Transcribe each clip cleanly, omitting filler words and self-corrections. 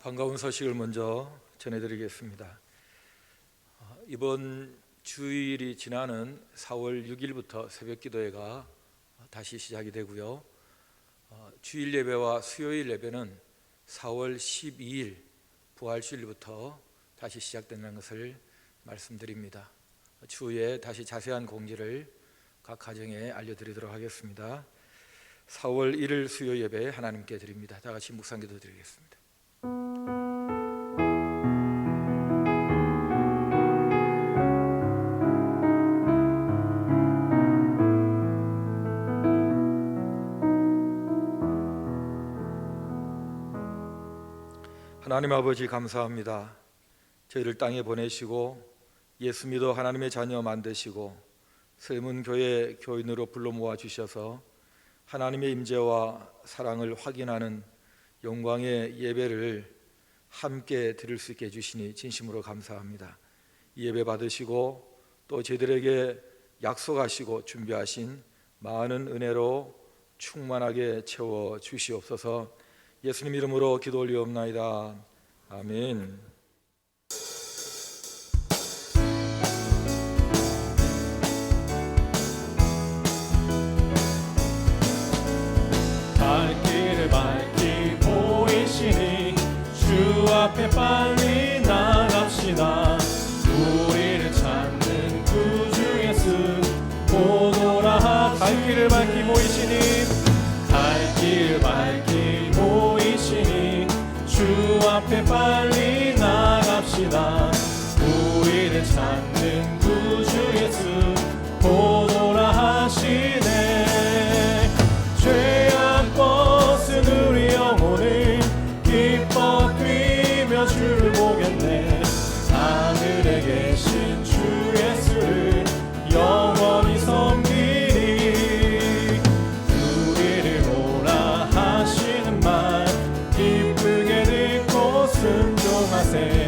반가운 소식을 먼저 전해드리겠습니다. 이번 주일이 지나는 4월 6일부터 새벽기도회가 다시 시작이 되고요. 주일 예배와 수요일 예배는 4월 12일 부활주일부터 다시 시작된다는 것을 말씀드립니다. 추후에 다시 자세한 공지를 각 가정에 알려드리도록 하겠습니다. 4월 1일 수요 예배 하나님께 드립니다. 다 같이 묵상기도 드리겠습니다. 하나님 아버지 감사합니다. 저희를 땅에 보내시고 예수 믿어 하나님의 자녀 만드시고 세문교회 교인으로 불러 모아 주셔서 하나님의 임재와 사랑을 확인하는 영광의 예배를 함께 드릴 수 있게 해주시니 진심으로 감사합니다. 이 예배 받으시고 또 저희들에게 약속하시고 준비하신 많은 은혜로 충만하게 채워 주시옵소서. 예수님 이름으로 기도 올리옵나이다. 아멘. 갈 길을 밝히 보이시니 주 앞에 빨리 나갑시다. 우리를 찾는 구주 예수 오노라. 갈 길을 밝히 보이시니 갈 길을 밝히 보이시니 주 앞에 빨리 나갑시다. 우리를 찾는 구주 예수 오노라 하시네. 죄악 벗은 우리 영혼을 기뻐 뛰며 주를 보겠네. 하늘에 계신 주 예수를 영원히 섬기리. 우리를 오라 하시는 말 기쁘게 듣고 순종하세.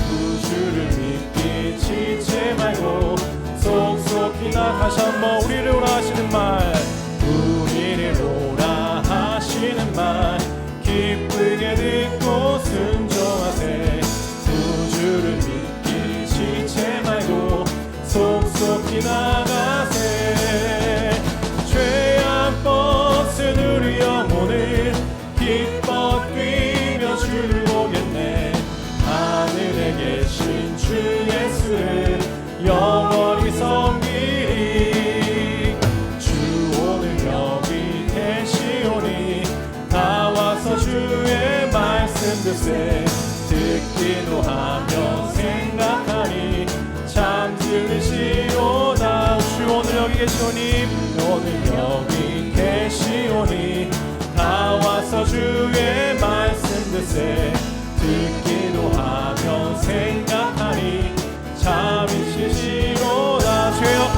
구주를 믿기 지체 말고 속속히 다시 한번 우리를 오라 하시는 말, 우리를 오라 하시는 말 기쁘게 듣고 순종하세. 구주를 믿기 지체 말고 속속히 나가세. 죄악 벗은 우리 영혼을 기뻐 뛰며 주를 보겠네. 하늘에 계신 주 예수를 영원히 섬기리. 주 오늘 여기 계시오니 다 와서 주의 말씀 듣세. 듣기도 하며 생각하니 참 들으시오다. 주 오늘 여기 계시오니 오늘 여기 계시오니 다 와서 주의 말씀 듣세. 듣기도 하며 생각하니 참 있으시로다. 죄악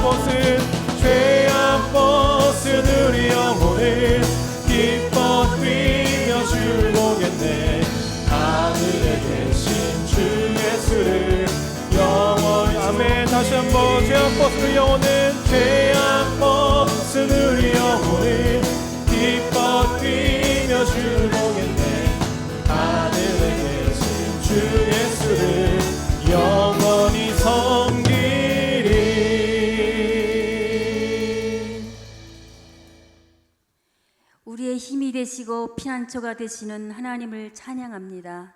벗은 우리 영혼을 기뻐 뛰며 주를 보겠네. 하늘에 계신 주 예수를 영원히. 아멘. 다시 한번 죄악 벗은 우리 영혼을, 죄악 벗은 우리 영혼을 기뻐 뛰며 주를 보겠네. 하늘에 계신 주 예수를 영원히 섬기리. 우리의 힘이 되시고 피난처가 되시는 하나님을 찬양합니다.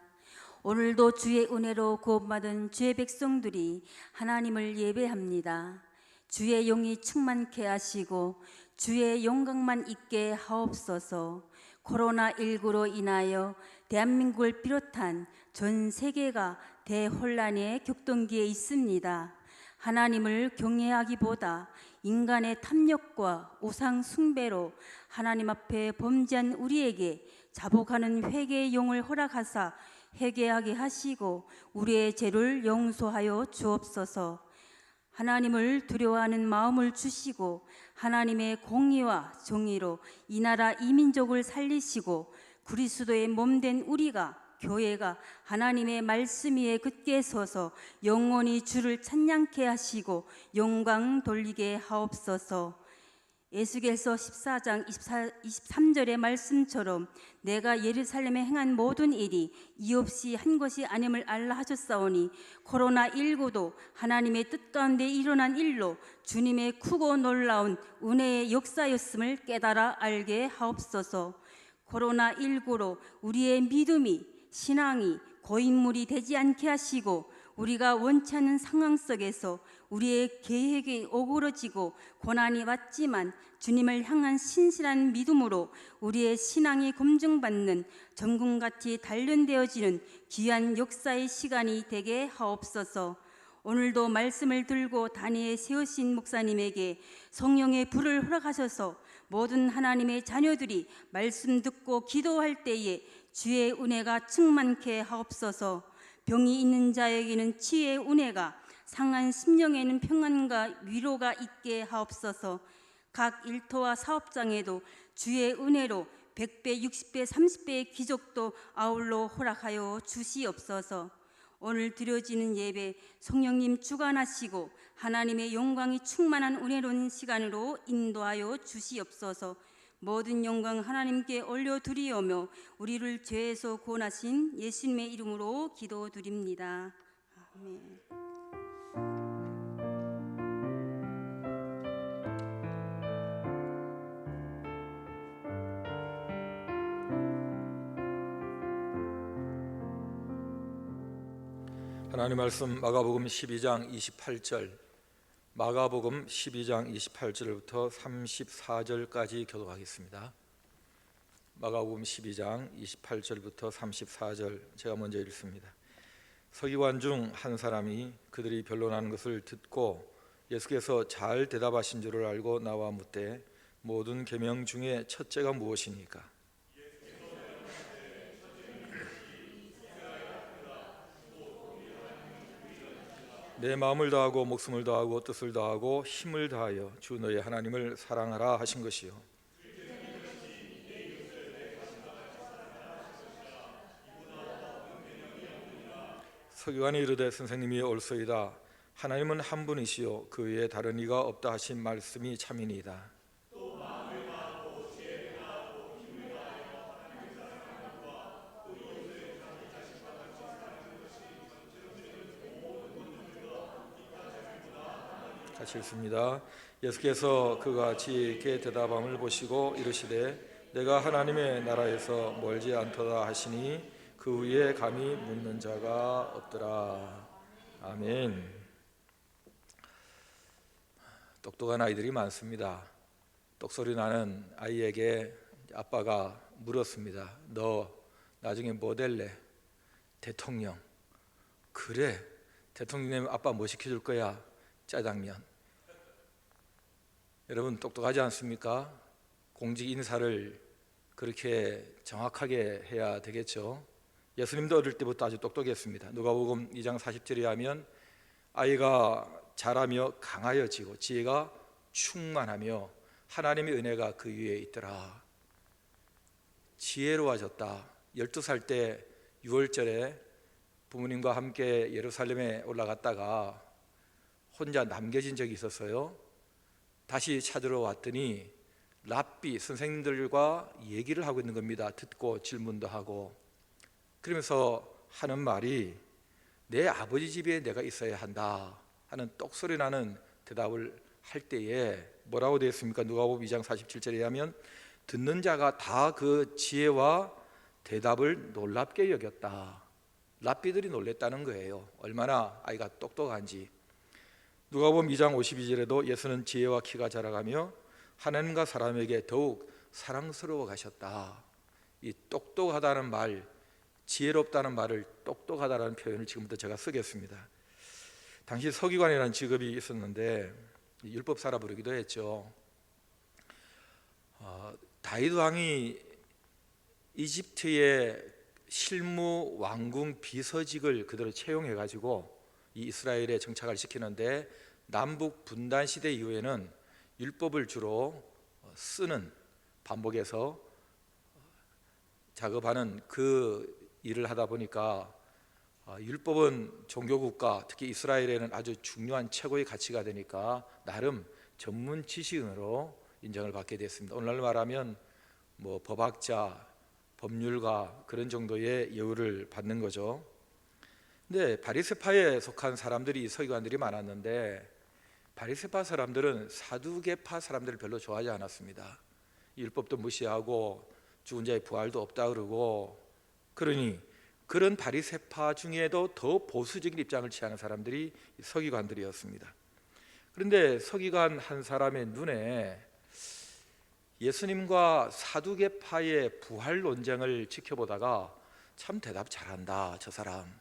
오늘도 주의 은혜로 구원받은 주의 백성들이 하나님을 예배합니다. 주의 영이 충만케 하시고 주의 영광만 있게 하옵소서. 코로나19로 인하여 대한민국을 비롯한 전 세계가 대혼란의 격동기에 있습니다. 하나님을 경외하기보다 인간의 탐욕과 우상 숭배로 하나님 앞에 범죄한 우리에게 자복하는 회개의 영을 허락하사 회개하게 하시고 우리의 죄를 용서하여 주옵소서. 하나님을 두려워하는 마음을 주시고 하나님의 공의와 정의로 이 나라 이 민족을 살리시고 그리스도의 몸된 우리가 교회가 하나님의 말씀 위에 굳게 서서 영원히 주를 찬양케 하시고 영광 돌리게 하옵소서. 에스겔서 14장 23절의 말씀처럼 내가 예루살렘에 행한 모든 일이 이유 없이 한 것이 아님을 알라 하셨사오니 코로나19도 하나님의 뜻 가운데 일어난 일로 주님의 크고 놀라운 은혜의 역사였음을 깨달아 알게 하옵소서. 코로나19로 우리의 믿음이 신앙이 고인물이 되지 않게 하시고 우리가 원치 않는 상황 속에서 우리의 계획이 오그러지고 고난이 왔지만 주님을 향한 신실한 믿음으로 우리의 신앙이 검증받는 전군같이 단련되어지는 귀한 역사의 시간이 되게 하옵소서. 오늘도 말씀을 들고 단위에 세우신 목사님에게 성령의 불을 허락하셔서 모든 하나님의 자녀들이 말씀 듣고 기도할 때에 주의 은혜가 충만케 하옵소서. 병이 있는 자에게는 치유의 은혜가, 상한 심령에는 평안과 위로가 있게 하옵소서. 각 일터와 사업장에도 주의 은혜로 100배, 60배, 30배의 기적도 아울러 허락하여 주시옵소서. 오늘 드려지는 예배 성령님 주관하시고 하나님의 영광이 충만한 은혜로운 시간으로 인도하여 주시옵소서. 모든 영광 하나님께 올려드리오며 우리를 죄에서 구원하신 예수님의 이름으로 기도드립니다. 아멘. 하나님 말씀 마가복음 12장 28절, 마가복음 12장 28절부터 34절까지 교독하겠습니다. 마가복음 12장 28절부터 34절 제가 먼저 읽습니다. 서기관 중 한 사람이 그들이 변론하는 것을 듣고 예수께서 잘 대답하신 줄을 알고 나와 묻되 모든 계명 중에 첫째가 무엇이니까? 내 마음을 다하고 목숨을 다하고 뜻을 다하고 힘을 다하여 주 너의 하나님을 사랑하라 하신 것이요. 서기관이 이르되 선생님이 옳소이다. 하나님은 한 분이시요 그 외에 다른 이가 없다 하신 말씀이 참이니이다. 같이 읽습니다. 예수께서 그가 지혜있게 대답함을 보시고 이르시되 내가 하나님의 나라에서 멀지 않도다 하시니 그 위에 감히 묻는 자가 없더라. 아멘. 똑똑한 아이들이 많습니다. 똑소리 나는 아이에게 아빠가 물었습니다. 너 나중에 뭐 될래? 대통령. 그래, 대통령 아빠 뭐 시켜줄 거야? 짜장면. 여러분 똑똑하지 않습니까? 공직 인사를 그렇게 정확하게 해야 되겠죠. 예수님도 어릴 때부터 아주 똑똑했습니다. 누가복음 2장 40절에 하면 아이가 자라며 강하여지고 지혜가 충만하며 하나님의 은혜가 그 위에 있더라. 지혜로워졌다. 12살 때 6월절에 부모님과 함께 예루살렘에 올라갔다가 혼자 남겨진 적이 있었어요. 다시 찾으러 왔더니 랍비 선생님들과 얘기를 하고 있는 겁니다. 듣고 질문도 하고. 그러면서 하는 말이 내 아버지 집에 내가 있어야 한다 하는 똑소리 나는 대답을 할 때에 뭐라고 되어 있습니까? 누가복음 2장 47절에 하면 듣는 자가 다 그 지혜와 대답을 놀랍게 여겼다. 랍비들이 놀랬다는 거예요. 얼마나 아이가 똑똑한지. 누가복음 2장 52절에도 예수는 지혜와 키가 자라가며 하나님과 사람에게 더욱 사랑스러워 가셨다. 이 똑똑하다는 말, 지혜롭다는 말을 똑똑하다라는 표현을 지금부터 제가 쓰겠습니다. 당시 서기관이라는 직업이 있었는데 율법사라 부르기도 했죠. 다윗 왕이 이집트의 실무 왕궁 비서직을 그대로 채용해 가지고 이 이스라엘에 정착을 시키는데 남북 분단 시대 이후에는 율법을 주로 쓰는 반복해서 작업하는 그 일을 하다 보니까 율법은 종교국가 특히 이스라엘에는 아주 중요한 최고의 가치가 되니까 나름 전문 지식인으로 인정을 받게 됐습니다. 오늘날 말하면 뭐 법학자, 법률가 그런 정도의 예우를 받는 거죠. 근데 바리새파에 속한 사람들이 서기관들이 많았는데 바리새파 사람들은 사두개파 사람들을 별로 좋아하지 않았습니다. 율법도 무시하고 죽은 자의 부활도 없다 그러고, 그러니 그런 바리새파 중에도 더 보수적인 입장을 취하는 사람들이 서기관들이었습니다. 그런데 서기관 한 사람의 눈에 예수님과 사두개파의 부활 논쟁을 지켜보다가 참 대답 잘한다, 저 사람.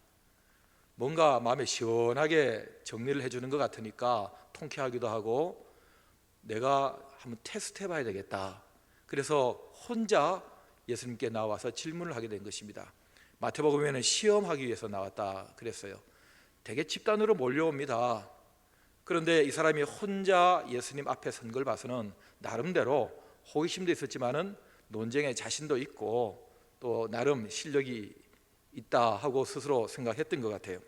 뭔가 마음에 시원하게 정리를 해주는 것 같으니까 통쾌하기도 하고 내가 한번 테스트 해봐야 되겠다. 그래서 혼자 예수님께 나와서 질문을 하게 된 것입니다. 마태복음에는 시험하기 위해서 나왔다 그랬어요. 되게 집단으로 몰려옵니다. 그런데 이 사람이 혼자 예수님 앞에 선 걸 봐서는 나름대로 호기심도 있었지만은 논쟁에 자신도 있고 또 나름 실력이 있다 하고 스스로 생각했던 것 같아요.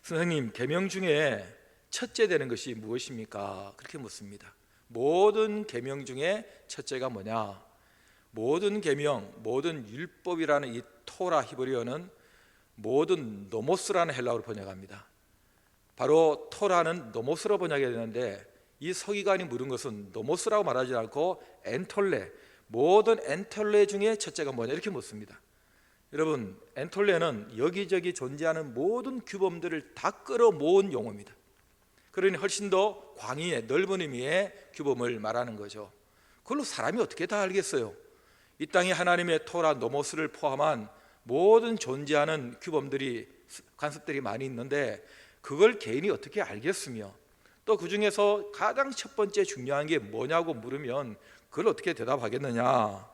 선생님, 계명 중에 첫째 되는 것이 무엇입니까? 그렇게 묻습니다. 모든 계명 중에 첫째가 뭐냐? 모든 계명, 모든 율법이라는 이 토라 히브리어는 모든 노모스라는 헬라어로 번역합니다. 바로 토라는 노모스로 번역해야 되는데 이 서기관이 물은 것은 노모스라고 말하지 않고 엔톨레, 모든 엔톨레 중에 첫째가 뭐냐 이렇게 묻습니다. 여러분, 엔톨레는 여기저기 존재하는 모든 규범들을 다 끌어모은 용어입니다. 그러니 훨씬 더 광의의 넓은 의미의 규범을 말하는 거죠. 그걸로 사람이 어떻게 다 알겠어요? 이 땅에 하나님의 토라 노모스를 포함한 모든 존재하는 규범들이, 관습들이 많이 있는데 그걸 개인이 어떻게 알겠으며 또 그 중에서 가장 첫 번째 중요한 게 뭐냐고 물으면 그걸 어떻게 대답하겠느냐?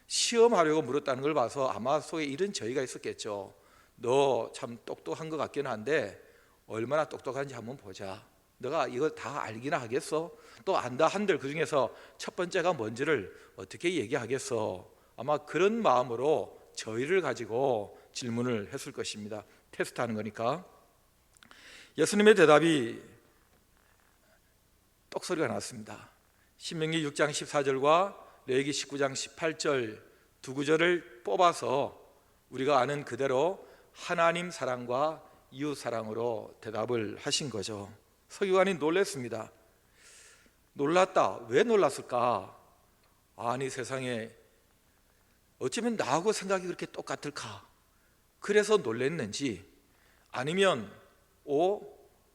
시험하려고 물었다는 걸 봐서 아마 속에 이런 저희가 있었겠죠. 너 참 똑똑한 것 같기는 한데 얼마나 똑똑한지 한번 보자. 너가 이거 다 알기나 하겠어? 또 안다 한들 그 중에서 첫 번째가 뭔지를 어떻게 얘기하겠어? 아마 그런 마음으로 저희를 가지고 질문을 했을 것입니다. 테스트하는 거니까. 예수님의 대답이 똑소리가 났습니다. 신명기 6장 14절과 레위기 19장 18절 두 구절을 뽑아서 우리가 아는 그대로 하나님 사랑과 이웃 사랑으로 대답을 하신 거죠. 서기관이 놀랐습니다. 놀랐다. 왜 놀랐을까? 아니 세상에 어쩌면 나하고 생각이 그렇게 똑같을까? 그래서 놀랐는지, 아니면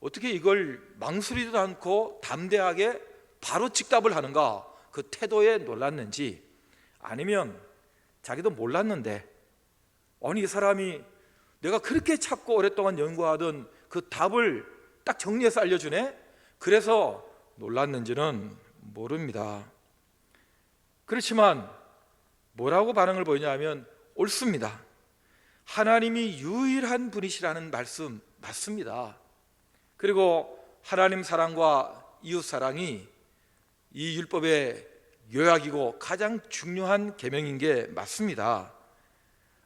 어떻게 이걸 망설이지도 않고 담대하게 바로 즉답을 하는가? 그 태도에 놀랐는지, 아니면 자기도 몰랐는데 아니 이 사람이 내가 그렇게 찾고 오랫동안 연구하던 그 답을 딱 정리해서 알려주네? 그래서 놀랐는지는 모릅니다. 그렇지만 뭐라고 반응을 보이냐면 옳습니다. 하나님이 유일한 분이시라는 말씀 맞습니다. 그리고 하나님 사랑과 이웃 사랑이 이 율법의 요약이고 가장 중요한 계명인 게 맞습니다.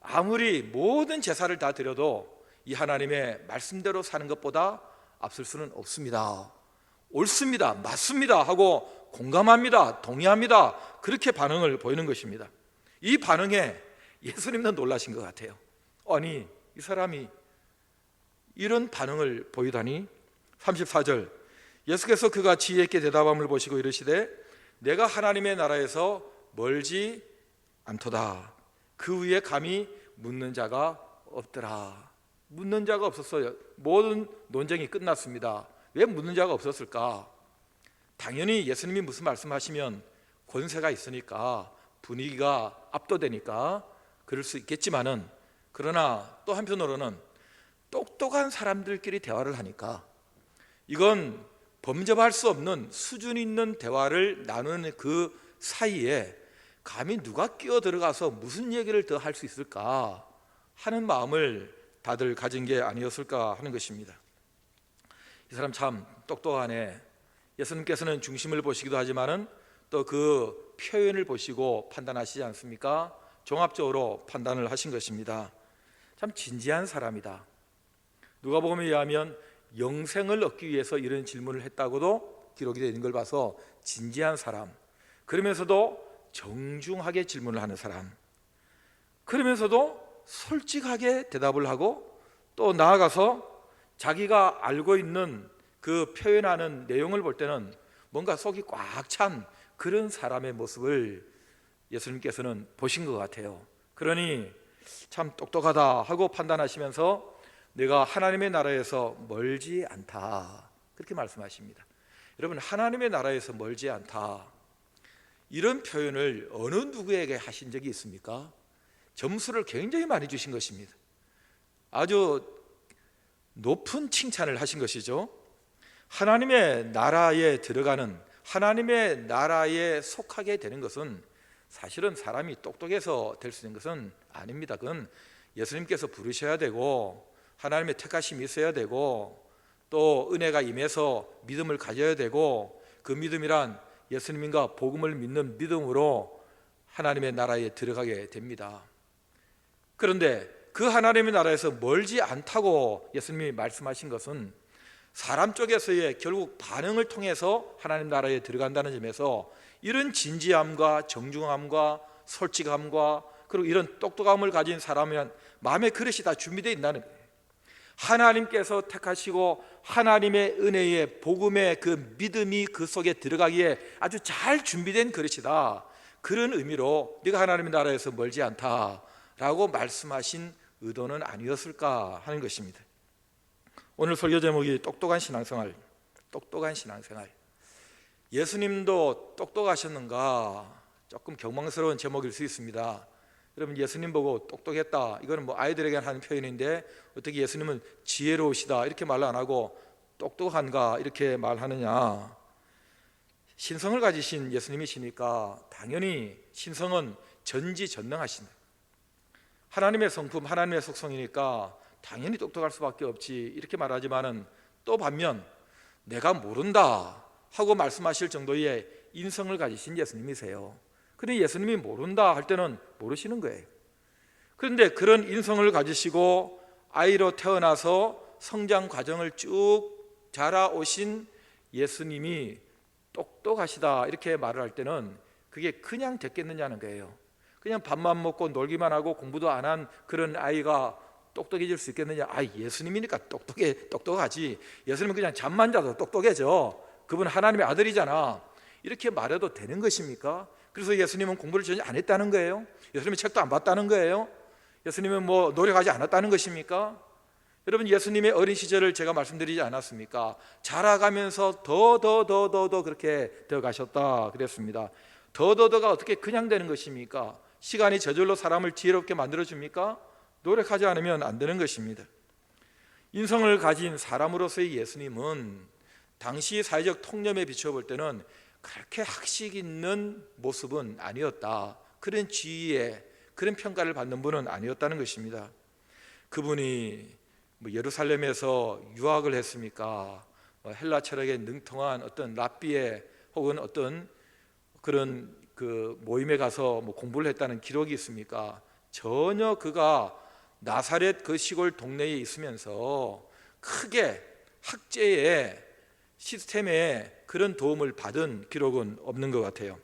아무리 모든 제사를 다 드려도 이 하나님의 말씀대로 사는 것보다 앞설 수는 없습니다. 옳습니다. 맞습니다. 하고 공감합니다. 동의합니다. 그렇게 반응을 보이는 것입니다. 이 반응에 예수님도 놀라신 것 같아요. 아니 이 사람이 이런 반응을 보이다니. 34절 예수께서 그가 지혜 있게 대답함을 보시고 이르시되 내가 하나님의 나라에서 멀지 않도다. 그 위에 감히 묻는 자가 없더라. 묻는 자가 없었어요. 모든 논쟁이 끝났습니다. 왜 묻는 자가 없었을까? 당연히 예수님이 무슨 말씀하시면 권세가 있으니까 분위기가 압도되니까 그럴 수 있겠지만은, 그러나 또 한편으로는 똑똑한 사람들끼리 대화를 하니까 이건 범접할 수 없는 수준 있는 대화를 나누는 그 사이에 감히 누가 끼어 들어가서 무슨 얘기를 더 할 수 있을까 하는 마음을 다들 가진 게 아니었을까 하는 것입니다. 이 사람 참 똑똑하네. 예수님께서는 중심을 보시기도 하지만은 또 그 표현을 보시고 판단하시지 않습니까? 종합적으로 판단을 하신 것입니다. 참 진지한 사람이다. 누가복음에 의하면 영생을 얻기 위해서 이런 질문을 했다고도 기록이 되어 있는 걸 봐서 진지한 사람, 그러면서도 정중하게 질문을 하는 사람, 그러면서도 솔직하게 대답을 하고 또 나아가서 자기가 알고 있는 그 표현하는 내용을 볼 때는 뭔가 속이 꽉 찬 그런 사람의 모습을 예수님께서는 보신 것 같아요. 그러니 참 똑똑하다 하고 판단하시면서 내가 하나님의 나라에서 멀지 않다, 그렇게 말씀하십니다. 여러분, 하나님의 나라에서 멀지 않다, 이런 표현을 어느 누구에게 하신 적이 있습니까? 점수를 굉장히 많이 주신 것입니다. 아주 높은 칭찬을 하신 것이죠. 하나님의 나라에 들어가는, 하나님의 나라에 속하게 되는 것은 사실은 사람이 똑똑해서 될 수 있는 것은 아닙니다. 그건 예수님께서 부르셔야 되고 하나님의 택하심이 있어야 되고 또 은혜가 임해서 믿음을 가져야 되고, 그 믿음이란 예수님과 복음을 믿는 믿음으로 하나님의 나라에 들어가게 됩니다. 그런데 그 하나님의 나라에서 멀지 않다고 예수님이 말씀하신 것은 사람 쪽에서의 결국 반응을 통해서 하나님 나라에 들어간다는 점에서 이런 진지함과 정중함과 솔직함과 그리고 이런 똑똑함을 가진 사람은 마음의 그릇이 다 준비되어 있다는 거예요. 하나님께서 택하시고 하나님의 은혜의 복음의 그 믿음이 그 속에 들어가기에 아주 잘 준비된 그릇이다, 그런 의미로 네가 하나님의 나라에서 멀지 않다라고 말씀하신 의도는 아니었을까 하는 것입니다. 오늘 설교 제목이 똑똑한 신앙생활, 똑똑한 신앙생활. 예수님도 똑똑하셨는가? 조금 경망스러운 제목일 수 있습니다. 여러분, 예수님 보고 똑똑했다, 이거는 뭐 아이들에게 하는 표현인데 어떻게 예수님은 지혜로우시다 이렇게 말을 안 하고 똑똑한가 이렇게 말하느냐? 신성을 가지신 예수님이시니까 당연히 신성은 전지전능하신다. 하나님의 성품, 하나님의 속성이니까 당연히 똑똑할 수밖에 없지 이렇게 말하지만은 또 반면 내가 모른다 하고 말씀하실 정도의 인성을 가지신 예수님이세요. 그런데 예수님이 모른다 할 때는 모르시는 거예요. 그런데 그런 인성을 가지시고 아이로 태어나서 성장 과정을 쭉 자라오신 예수님이 똑똑하시다 이렇게 말을 할 때는 그게 그냥 됐겠느냐는 거예요. 그냥 밥만 먹고 놀기만 하고 공부도 안 한 그런 아이가 똑똑해질 수 있겠느냐? 예수님이니까 똑똑하지. 예수님은 그냥 잠만 자도 똑똑해져. 그분 하나님의 아들이잖아. 이렇게 말해도 되는 것입니까? 그래서 예수님은 공부를 전혀 안 했다는 거예요? 예수님은 책도 안 봤다는 거예요? 예수님은 뭐 노력하지 않았다는 것입니까? 여러분, 예수님의 어린 시절을 제가 말씀드리지 않았습니까? 자라가면서 더 그렇게 되어 가셨다 그랬습니다. 더가 어떻게 그냥 되는 것입니까? 시간이 저절로 사람을 지혜롭게 만들어줍니까? 노력하지 않으면 안 되는 것입니다. 인성을 가진 사람으로서의 예수님은 당시 사회적 통념에 비춰볼 때는 그렇게 학식 있는 모습은 아니었다, 그런 지위에 그런 평가를 받는 분은 아니었다는 것입니다. 그분이 예루살렘에서 유학을 했습니까? 헬라 철학에 능통한 어떤 랍비에 혹은 어떤 그런 그 모임에 가서 공부를 했다는 기록이 있습니까? 전혀 그가 나사렛 그 시골 동네에 있으면서 크게 학제의 시스템에 그런 도움을 받은 기록은 없는 것 같아요.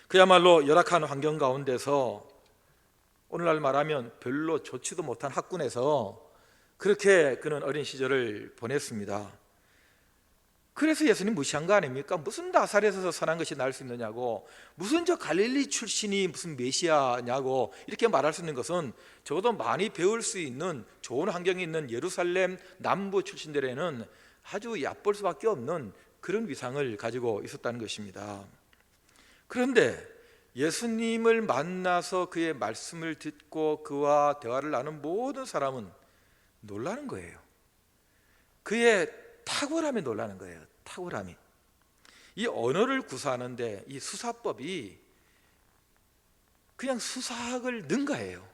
그야말로 열악한 환경 가운데서 오늘날 말하면 별로 좋지도 못한 학군에서 그렇게 그는 어린 시절을 보냈습니다. 그래서 예수님 무시한 거 아닙니까? 무슨 나사렛에서 선한 것이 날 수 있느냐고, 무슨 저 갈릴리 출신이 무슨 메시아냐고 이렇게 말할 수 있는 것은 적어도 많이 배울 수 있는 좋은 환경이 있는 예루살렘 남부 출신들에는 아주 얕볼 수밖에 없는 그런 위상을 가지고 있었다는 것입니다. 그런데 예수님을 만나서 그의 말씀을 듣고 그와 대화를 나눈 모든 사람은 놀라는 거예요. 그의 탁월함에 놀라는 거예요. 탁월함이. 이 언어를 구사하는데 이 수사법이 그냥 수사학을 능가해요.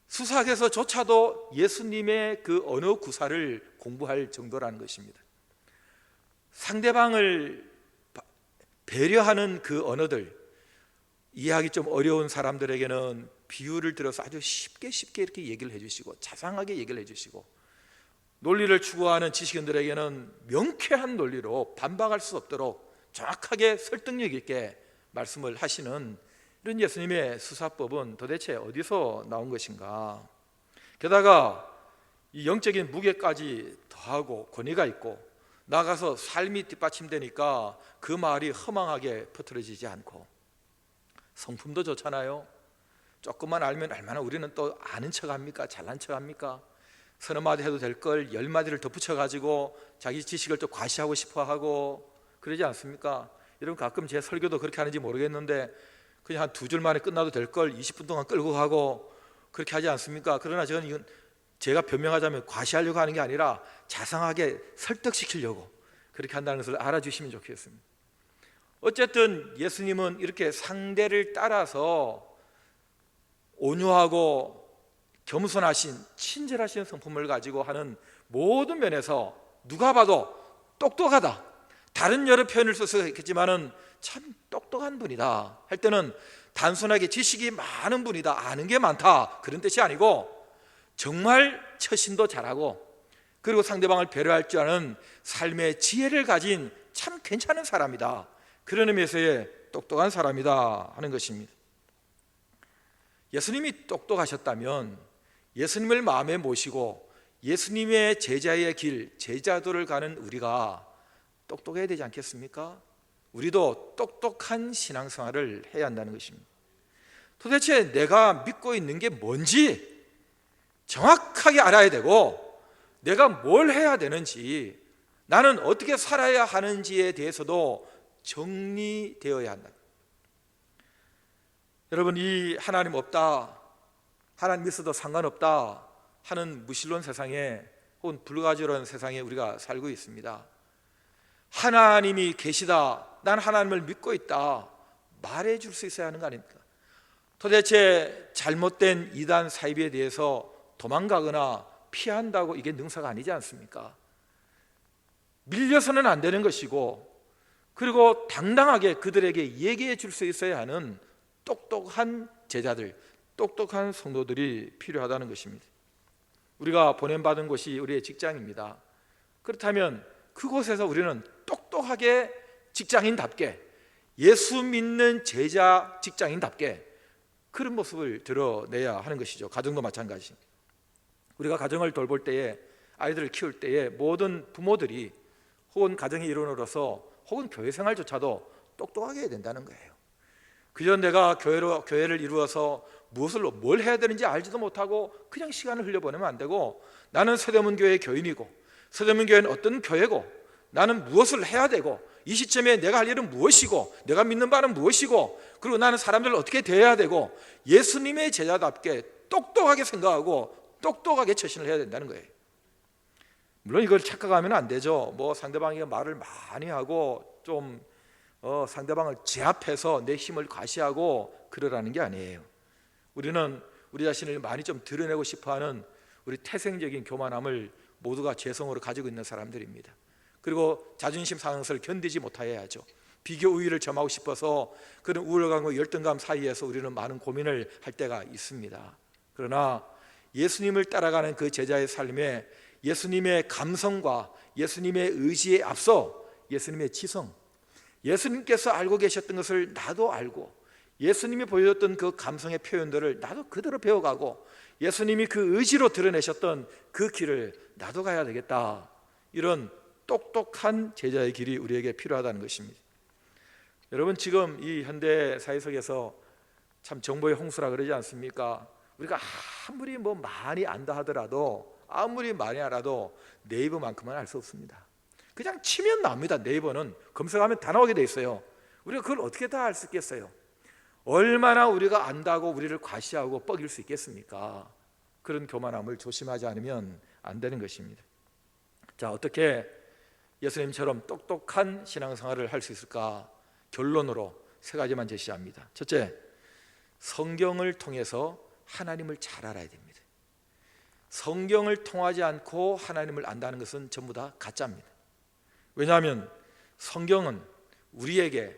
수사학에서조차도 예수님의 그 언어 구사를 공부할 정도라는 것입니다. 상대방을 배려하는 그 언어들, 이해하기 좀 어려운 사람들에게는 비유를 들어서 아주 쉽게 이렇게 얘기를 해주시고 자상하게 얘기를 해주시고, 논리를 추구하는 지식인들에게는 명쾌한 논리로 반박할 수 없도록 정확하게 설득력 있게 말씀을 하시는 이런 예수님의 수사법은 도대체 어디서 나온 것인가? 게다가 이 영적인 무게까지 더하고 권위가 있고 나가서 삶이 뒷받침되니까 그 말이 허망하게 퍼뜨려지지 않고 성품도 좋잖아요. 조금만 알면 얼마나 우리는 또 아는 척합니까? 잘난 척합니까? 서너 마디 해도 될 걸 10마디를 덧붙여가지고 자기 지식을 또 과시하고 싶어하고 그러지 않습니까? 여러분 가끔 제 설교도 그렇게 하는지 모르겠는데 그냥 한 2줄 만에 끝나도 될 걸 20분 동안 끌고 가고 그렇게 하지 않습니까? 그러나 저는 이건 제가 변명하자면 과시하려고 하는 게 아니라 자상하게 설득시키려고 그렇게 한다는 것을 알아주시면 좋겠습니다. 어쨌든 예수님은 이렇게 상대를 따라서 온유하고 겸손하신 친절하신 성품을 가지고 하는 모든 면에서 누가 봐도 똑똑하다, 다른 여러 표현을 써서 했겠지만은 참 똑똑한 분이다 할 때는 단순하게 지식이 많은 분이다, 아는 게 많다 그런 뜻이 아니고 정말 처신도 잘하고 그리고 상대방을 배려할 줄 아는 삶의 지혜를 가진 참 괜찮은 사람이다, 그런 의미에서의 똑똑한 사람이다 하는 것입니다. 예수님이 똑똑하셨다면 예수님을 마음에 모시고 예수님의 제자의 길, 제자도를 가는 우리가 똑똑해야 되지 않겠습니까? 우리도 똑똑한 신앙생활을 해야 한다는 것입니다. 도대체 내가 믿고 있는 게 뭔지 정확하게 알아야 되고 내가 뭘 해야 되는지 나는 어떻게 살아야 하는지에 대해서도 정리되어야 한다. 여러분, 이 하나님 없다, 하나님 있어도 상관없다 하는 무신론 세상에 혹은 불가지론 세상에 우리가 살고 있습니다. 하나님이 계시다, 난 하나님을 믿고 있다 말해줄 수 있어야 하는 거 아닙니까? 도대체 잘못된 이단 사이비에 대해서 도망가거나 피한다고 이게 능사가 아니지 않습니까? 밀려서는 안 되는 것이고 그리고 당당하게 그들에게 얘기해 줄 수 있어야 하는 똑똑한 제자들, 똑똑한 성도들이 필요하다는 것입니다. 우리가 보냄받은 곳이 우리의 직장입니다. 그렇다면 그곳에서 우리는 똑똑하게 직장인답게, 예수 믿는 제자 직장인답게 그런 모습을 드러내야 하는 것이죠. 가정도 마찬가지. 우리가 가정을 돌볼 때에, 아이들을 키울 때에 모든 부모들이 혹은 가정의 일원으로서 혹은 교회 생활조차도 똑똑하게 해야 된다는 거예요. 그저 내가 교회를 이루어서 뭘 해야 되는지 알지도 못하고 그냥 시간을 흘려보내면 안 되고, 나는 서대문교회 교인이고 서대문교회는 어떤 교회고 나는 무엇을 해야 되고 이 시점에 내가 할 일은 무엇이고 내가 믿는 바는 무엇이고 그리고 나는 사람들을 어떻게 대해야 되고 예수님의 제자답게 똑똑하게 생각하고 똑똑하게 처신을 해야 된다는 거예요. 물론 이걸 착각하면 안 되죠. 상대방이 말을 많이 하고 좀 상대방을 제압해서 내 힘을 과시하고 그러라는 게 아니에요. 우리는 우리 자신을 많이 좀 드러내고 싶어하는 우리 태생적인 교만함을 모두가 죄성으로 가지고 있는 사람들입니다. 그리고 자존심 상승을 견디지 못하여야죠. 비교 우위를 점하고 싶어서 그런 우울감과 열등감 사이에서 우리는 많은 고민을 할 때가 있습니다. 그러나 예수님을 따라가는 그 제자의 삶에 예수님의 감성과 예수님의 의지에 앞서 예수님의 지성, 예수님께서 알고 계셨던 것을 나도 알고 예수님이 보여줬던 그 감성의 표현들을 나도 그대로 배워가고 예수님이 그 의지로 드러내셨던 그 길을 나도 가야 되겠다, 이런 똑똑한 제자의 길이 우리에게 필요하다는 것입니다. 여러분, 지금 이 현대 사회 속에서 참 정보의 홍수라 그러지 않습니까? 우리가 아무리 많이 안다 하더라도, 아무리 많이 알아도 네이버만큼은 알 수 없습니다. 그냥 치면 나옵니다. 네이버는 검색하면 다 나오게 돼 있어요. 우리가 그걸 어떻게 다 알 수 있겠어요? 얼마나 우리가 안다고 우리를 과시하고 뻐길 수 있겠습니까? 그런 교만함을 조심하지 않으면 안 되는 것입니다. 자, 어떻게 예수님처럼 똑똑한 신앙생활을 할 수 있을까? 결론으로 3가지만 제시합니다. 첫째, 성경을 통해서 하나님을 잘 알아야 됩니다. 성경을 통하지 않고 하나님을 안다는 것은 전부 다 가짜입니다. 왜냐하면 성경은 우리에게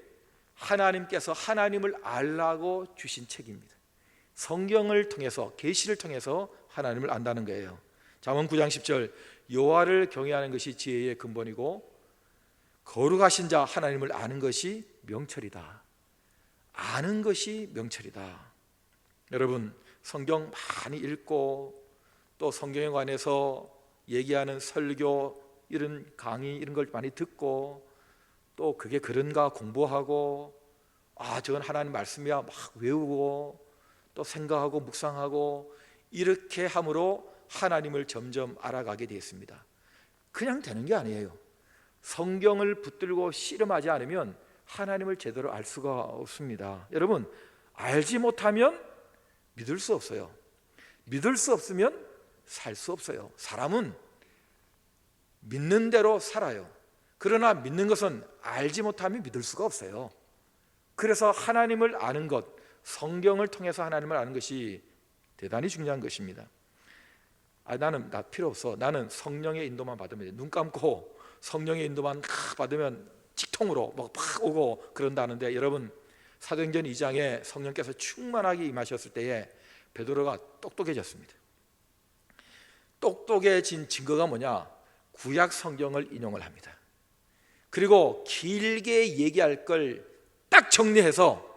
하나님께서 하나님을 알라고 주신 책입니다. 성경을 통해서, 계시를 통해서 하나님을 안다는 거예요. 잠언 9장 10절, 여호와를 경외하는 것이 지혜의 근본이고 거룩하신 자 하나님을 아는 것이 명철이다. 아는 것이 명철이다. 여러분, 성경 많이 읽고 또 성경에 관해서 얘기하는 설교, 이런 강의 이런 걸 많이 듣고 또 그게 그런가 공부하고 저건 하나님 말씀이야 막 외우고 또 생각하고 묵상하고 이렇게 함으로 하나님을 점점 알아가게 되었습니다. 그냥 되는 게 아니에요. 성경을 붙들고 씨름하지 않으면 하나님을 제대로 알 수가 없습니다. 여러분, 알지 못하면 믿을 수 없어요. 믿을 수 없으면 살 수 없어요. 사람은 믿는 대로 살아요. 그러나 믿는 것은 알지 못하면 믿을 수가 없어요. 그래서 하나님을 아는 것, 성경을 통해서 하나님을 아는 것이 대단히 중요한 것입니다. 나는 필요 없어. 나는 성령의 인도만 받으면 돼. 눈 감고 성령의 인도만 받으면 직통으로 팍 오고 그런다는데, 여러분, 사도행전 2장에 성령께서 충만하게 임하셨을 때에 베드로가 똑똑해졌습니다. 똑똑해진 증거가 뭐냐? 구약 성경을 인용을 합니다. 그리고 길게 얘기할 걸 딱 정리해서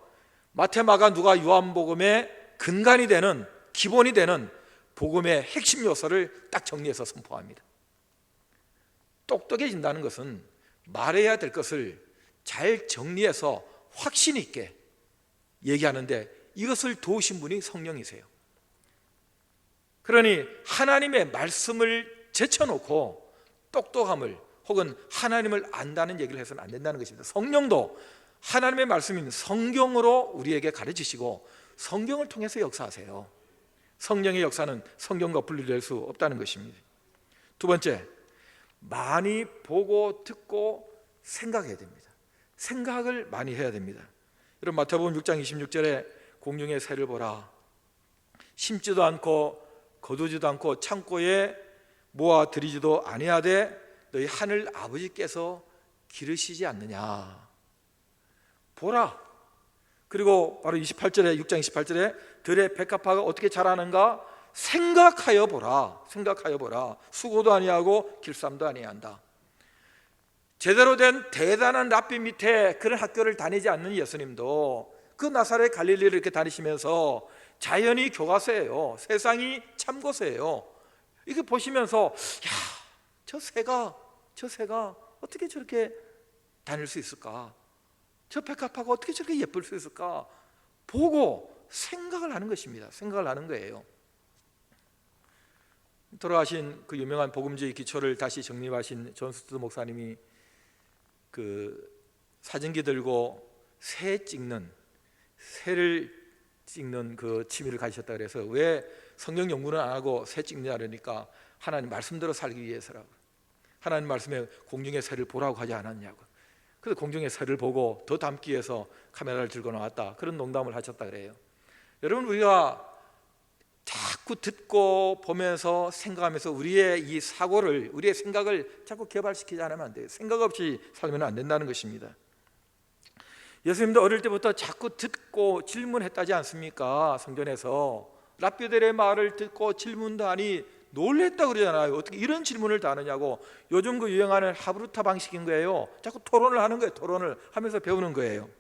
마태, 마가, 누가, 요한복음의 근간이 되는, 기본이 되는 복음의 핵심 요소를 딱 정리해서 선포합니다. 똑똑해진다는 것은 말해야 될 것을 잘 정리해서 확신 있게 얘기하는데, 이것을 도우신 분이 성령이세요. 그러니 하나님의 말씀을 제쳐놓고 똑똑함을 혹은 하나님을 안다는 얘기를 해서는 안 된다는 것입니다. 성령도 하나님의 말씀인 성경으로 우리에게 가르치시고 성경을 통해서 역사하세요. 성령의 역사는 성경과 분리될 수 없다는 것입니다. 두 번째, 많이 보고 듣고 생각해야 됩니다. 생각을 많이 해야 됩니다. 여러분, 마태복음 6장 26절에 공중의 새를 보라. 심지도 않고 거두지도 않고 창고에 모아 들이지도 아니하되 너희 하늘 아버지께서 기르시지 않느냐. 보라. 그리고 바로 28절에, 6장 28절에 들의 백합화가 어떻게 자라는가 생각하여 보라. 생각하여 보라. 수고도 아니하고 길쌈도 아니한다. 제대로 된 대단한 랍비 밑에 그런 학교를 다니지 않는 예수님도 그 나사렛 갈릴리를 이렇게 다니시면서 자연이 교과서예요. 세상이 참고서예요. 이게 보시면서 저 새가 어떻게 저렇게 다닐 수 있을까? 저 백합화가 어떻게 저렇게 예쁠 수 있을까? 보고 생각을 하는 것입니다. 생각을 하는 거예요. 돌아가신 그 유명한 복음주의 기초를 다시 정립하신 존 스투트 목사님이 그 사진기 들고 새를 찍는 그 취미를 가지셨다 그래서, 왜 성경 연구는 안 하고 새 찍느냐 그러니까 하나님 말씀대로 살기 위해서라고. 하나님 말씀에 공중의 새를 보라고 하지 않았냐고. 그래서 공중의 새를 보고 더 담기 위해서 카메라를 들고 나왔다, 그런 농담을 하셨다 그래요. 여러분, 우리가 자꾸 듣고 보면서 생각하면서 우리의 이 사고를, 우리의 생각을 자꾸 개발시키지 않으면 안 돼요. 생각 없이 살면 안 된다는 것입니다. 예수님도 어릴 때부터 자꾸 듣고 질문했다지 않습니까? 성전에서 랍비들의 말을 듣고 질문도 하니 놀랬다 그러잖아요. 어떻게 이런 질문을 다 하느냐고. 요즘 그 유행하는 하브루타 방식인 거예요. 자꾸 토론을 하는 거예요. 토론을 하면서 배우는 거예요.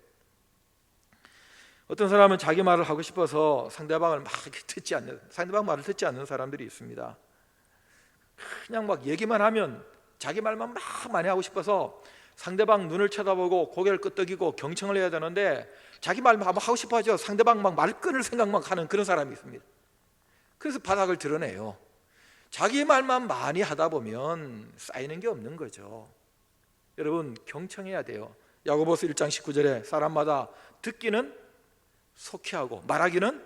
어떤 사람은 자기 말을 하고 싶어서 상대방을 막 듣지 않는, 상대방 말을 듣지 않는 사람들이 있습니다. 그냥 막 얘기만 하면 자기 말만 막 많이 하고 싶어서 상대방 눈을 쳐다보고 고개를 끄덕이고 경청을 해야 되는데 자기 말만 하고 싶어 하죠. 상대방 막 말 끊을 생각만 하는 그런 사람이 있습니다. 그래서 바닥을 드러내요. 자기 말만 많이 하다 보면 쌓이는 게 없는 거죠. 여러분, 경청해야 돼요. 야고보서 1장 19절에 사람마다 듣기는 속히하고 말하기는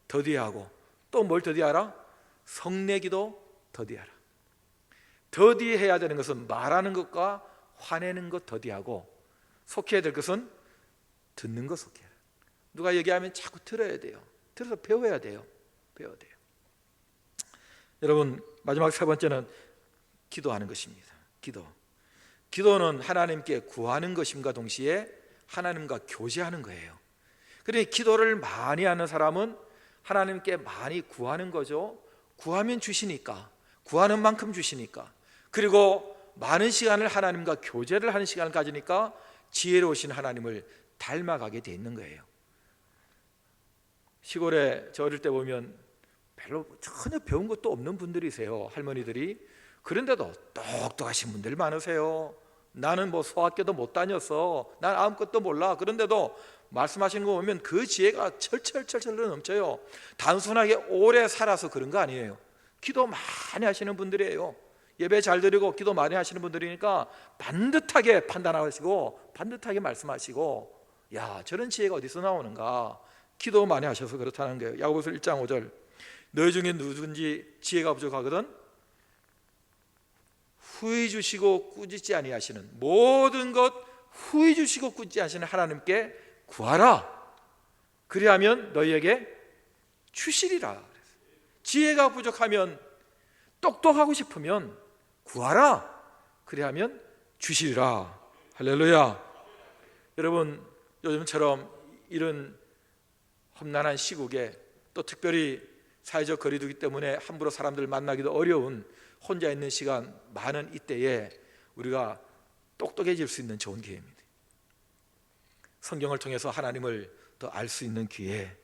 더디하고, 또 뭘 더디하라? 성내기도 더디하라. 더디해야 되는 것은 말하는 것과 화내는 것 더디하고, 속해야 될 것은 듣는 것 속해야. 누가 얘기하면 자꾸 들어야 돼요. 들어서 배워야 돼요. 배워야 돼요. 여러분, 마지막 세 번째는 기도하는 것입니다. 기도는 하나님께 구하는 것임과 동시에 하나님과 교제하는 거예요. 그러니 기도를 많이 하는 사람은 하나님께 많이 구하는 거죠. 구하면 주시니까, 구하는 만큼 주시니까, 그리고 많은 시간을 하나님과 교제를 하는 시간을 가지니까 지혜로우신 하나님을 닮아가게 돼 있는 거예요. 시골에 저 어릴 때 보면 별로 전혀 배운 것도 없는 분들이세요, 할머니들이. 그런데도 똑똑하신 분들 많으세요. 나는 뭐 소학교도 못 다녔어, 난 아무것도 몰라. 그런데도 말씀하시는 거 보면 그 지혜가 철철철철 넘쳐요. 단순하게 오래 살아서 그런 거 아니에요. 기도 많이 하시는 분들이에요. 예배 잘 드리고 기도 많이 하시는 분들이니까 반듯하게 판단하시고 반듯하게 말씀하시고, 야, 저런 지혜가 어디서 나오는가? 기도 많이 하셔서 그렇다는 거예요. 야고보서 1장 5절, 너희 중에 누구든지 지혜가 부족하거든 후히 주시고 꾸짖지 아니하시는, 모든 것 후히 주시고 꾸짖지 하시는 하나님께 구하라. 그리하면 너희에게 주시리라. 지혜가 부족하면, 똑똑하고 싶으면 구하라. 그리하면 주시리라. 할렐루야. 여러분, 요즘처럼 이런 험난한 시국에, 또 특별히 사회적 거리두기 때문에 함부로 사람들 만나기도 어려운 혼자 있는 시간 많은 이때에 우리가 똑똑해질 수 있는 좋은 기회입니다. 성경을 통해서 하나님을 더 알 수 있는 기회,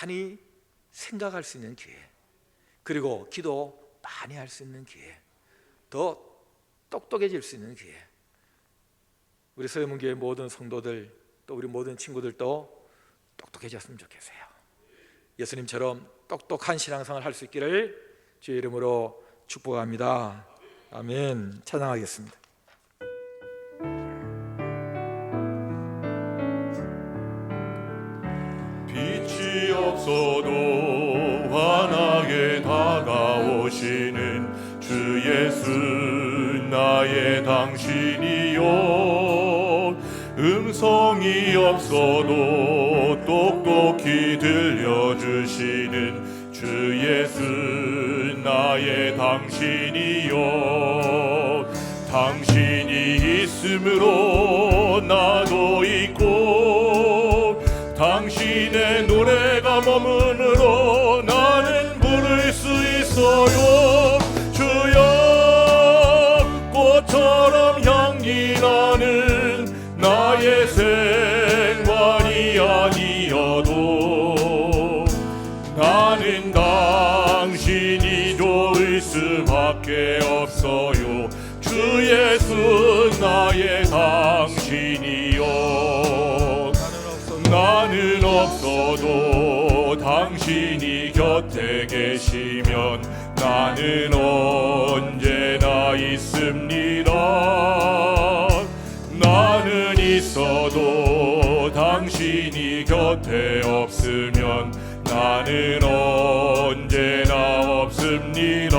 많이 생각할 수 있는 기회, 그리고 기도 많이 할 수 있는 기회, 더 똑똑해질 수 있는 기회. 우리 서해문교회 모든 성도들, 또 우리 모든 친구들도 똑똑해졌으면 좋겠어요. 예수님처럼 똑똑한 신앙생활을 할 수 있기를 주의 이름으로 축복합니다. 아멘. 찬양하겠습니다. 빛이 없어도 환하게 다가오시는 주 예수 나의 당신이요, 음성이 없어도 똑똑히 들려주시는 주 예수 나의 당신이요, 당신이 있음으로 나도 있고 당신의 노래가 머문으로 나는 부를 수 있어요. 주여, 꽃처럼 향기 나는 나의 생활이 아니어도 나는 당신이 좋을 수밖에 없어요. 주 예수 나의 당신이요, 나는 없어도 당신이 곁에 계시면 나는 언제나 있습니다. 나는 있어도 당신이 곁에 없으면 나는 언제나 없습니다.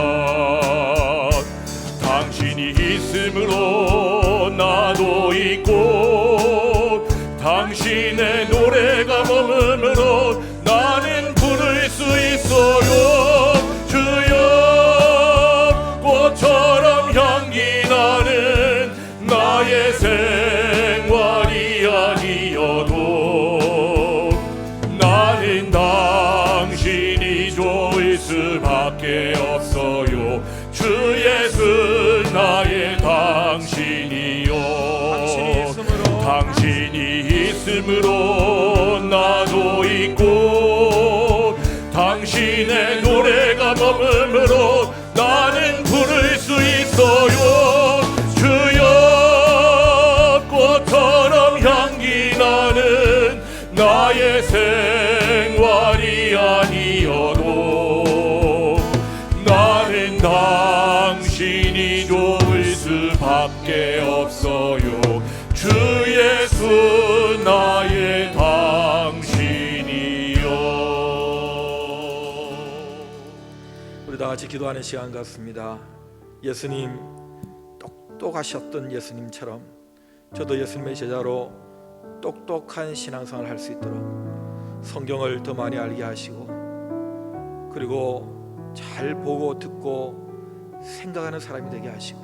당신이 있음으로 나도 있고 당신의 노래가 머금으로 나는 부를 수 있어요. 주여, 꽃처럼 향기 나는 나의 생활이 아니어도 나는 당신이 좋을 수밖에 없어요. 주 예수 나의 당신이요, 당신이 있음으로 나도 있고 당신의 노래가 머금으로 나는 부를 수 있어요. 주여, 꽃처럼 향기 나는 나의 생활이 아니어도 나는 당신이 좋을 수밖에 없어요. 주 예수 나의 당신이요. 우리 다 같이 기도하는 시간 같습니다. 예수님, 똑똑하셨던 예수님처럼 저도 예수님의 제자로 똑똑한 신앙생활을 할 수 있도록 성경을 더 많이 알게 하시고, 그리고 잘 보고 듣고 생각하는 사람이 되게 하시고,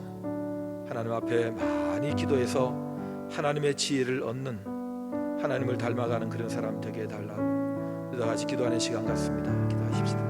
하나님 앞에 많이 기도해서 하나님의 지혜를 얻는, 하나님을 닮아가는 그런 사람 되게 해달라고 우리 다 같이 기도하는 시간 같습니다. 기도하십시다.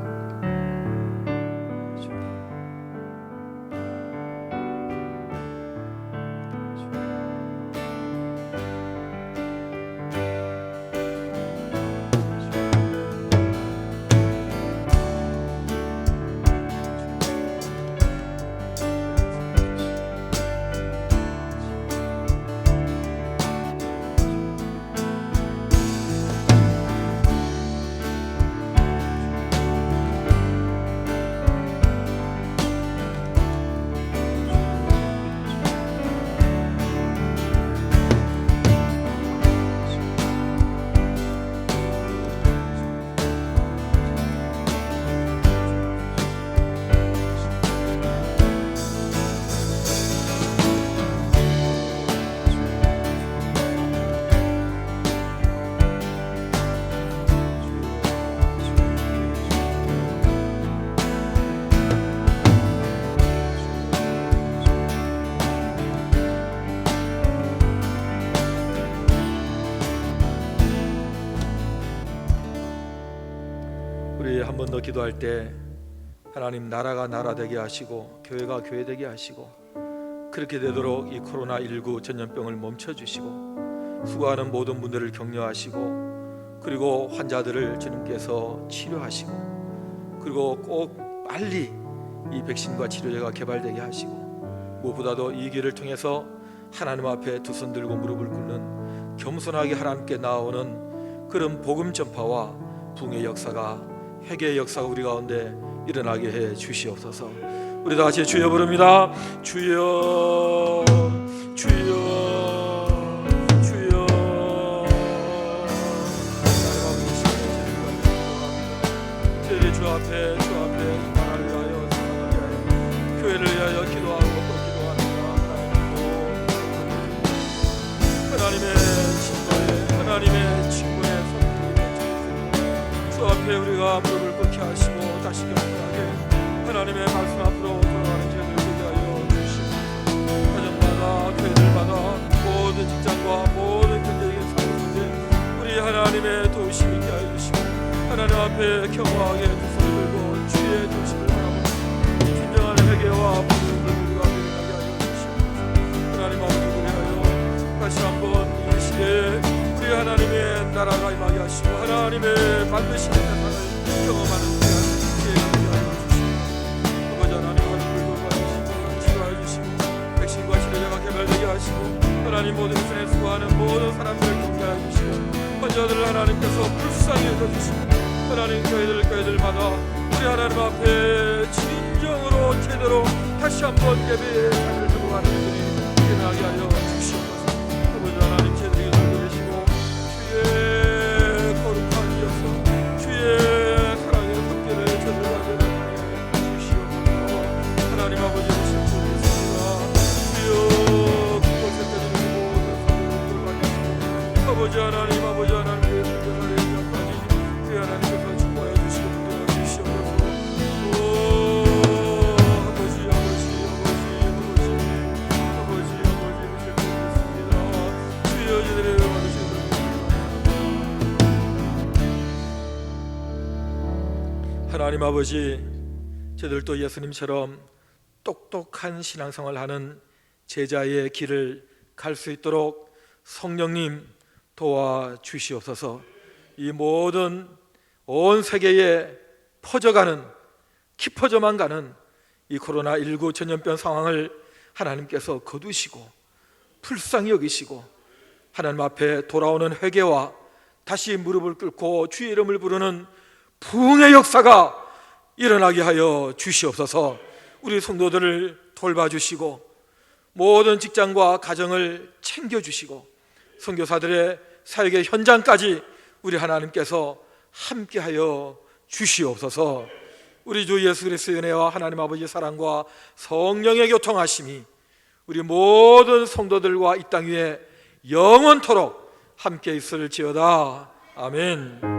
한 번 더 기도할 때 하나님, 나라가 나라 되게 하시고 교회가 교회 되게 하시고, 그렇게 되도록 이 코로나19 전염병을 멈춰주시고 수고하는 모든 분들을 격려하시고, 그리고 환자들을 주님께서 치료하시고, 그리고 꼭 빨리 이 백신과 치료제가 개발되게 하시고, 무엇보다도 이 길을 통해서 하나님 앞에 두 손 들고 무릎을 꿇는 겸손하게 하나님께 나오는 그런 복음 전파와 부흥의 역사가, 회개의 역사가 우리 가운데 일어나게 해 주시옵소서. 우리 다 같이 주여 부릅니다. 주여, 주여, 주여. 저희들 주 앞에 나라를 위하여, 사랑을 위하여, 교회를 위하여 기도하고 또 기도합니다. 하나님의 친구의 선택을 주 앞에 우리가 무릎을 꿇게 하시고 다시 경건하게 하나님의 말씀 앞으로 돌아가는 저희들 되게 하여 주시옵소서. 가정마다, 교회들마다, 모든 직장과 모든 경제적인 삶 가운데 우리 하나님의 도우심이 있게 하여 주시고, 하나님 앞에 겸허하게 두 손을 들고 주의 도우심을 바라보고 진정한 회개와 부흥을 우리가 일어나게 하여 주시옵소서. 하나님 아버지, 위하여 다시 한번 이 시대에 우리 하나님의 나라가 임하게 하시고, 하나님의 반드시 나라를 경험하는 우리가 되게 하여 주시고, 아버지 하나님, 하늘을 돌봐주시고 치료하여 주시고 백신과 치료제가 개발되게 하시고, 하나님 모든 세상에 수고하는 모든 사람들을 격려하여 주시고, 환자들을 하나님께서 불쌍히 여겨주시고, 하나님 교회들마다 우리 하나님 앞에 진정으로 제대로 다시 한번 예배의 삶을 들어가는 일들이 일어나게 하여 주시옵소서. 아버지 하나님, 제들이 놀고 계시고 주의 거룩한 역사, 주의 사랑의 함께를 저들과 저들에게 주시옵소서. 하나님 아버지, 주시옵소서. 주여, 그곳에 때리는 모든 사람을 돌봐주시고, 아버지 하나님, 아버지 하나님, 예수께서 내일까지 그 하나님께서 축복하여 주시고 붙들어 주시옵소서. 하나님 아버지, 저들도 예수님처럼 똑똑한 신앙생활을 하는 제자의 길을 갈 수 있도록 성령님 도와주시옵소서. 이 모든 온 세계에 퍼져가는, 깊어져만 가는 이 코로나19 전염병 상황을 하나님께서 거두시고 불쌍히 여기시고, 하나님 앞에 돌아오는 회개와 다시 무릎을 꿇고 주의 이름을 부르는 부흥의 역사가 일어나게 하여 주시옵소서. 우리 성도들을 돌봐주시고 모든 직장과 가정을 챙겨주시고 선교사들의 사역의 현장까지 우리 하나님께서 함께하여 주시옵소서. 우리 주 예수 그리스도의 은혜와 하나님 아버지 사랑과 성령의 교통하심이 우리 모든 성도들과 이 땅 위에 영원토록 함께 있을지어다. 아멘.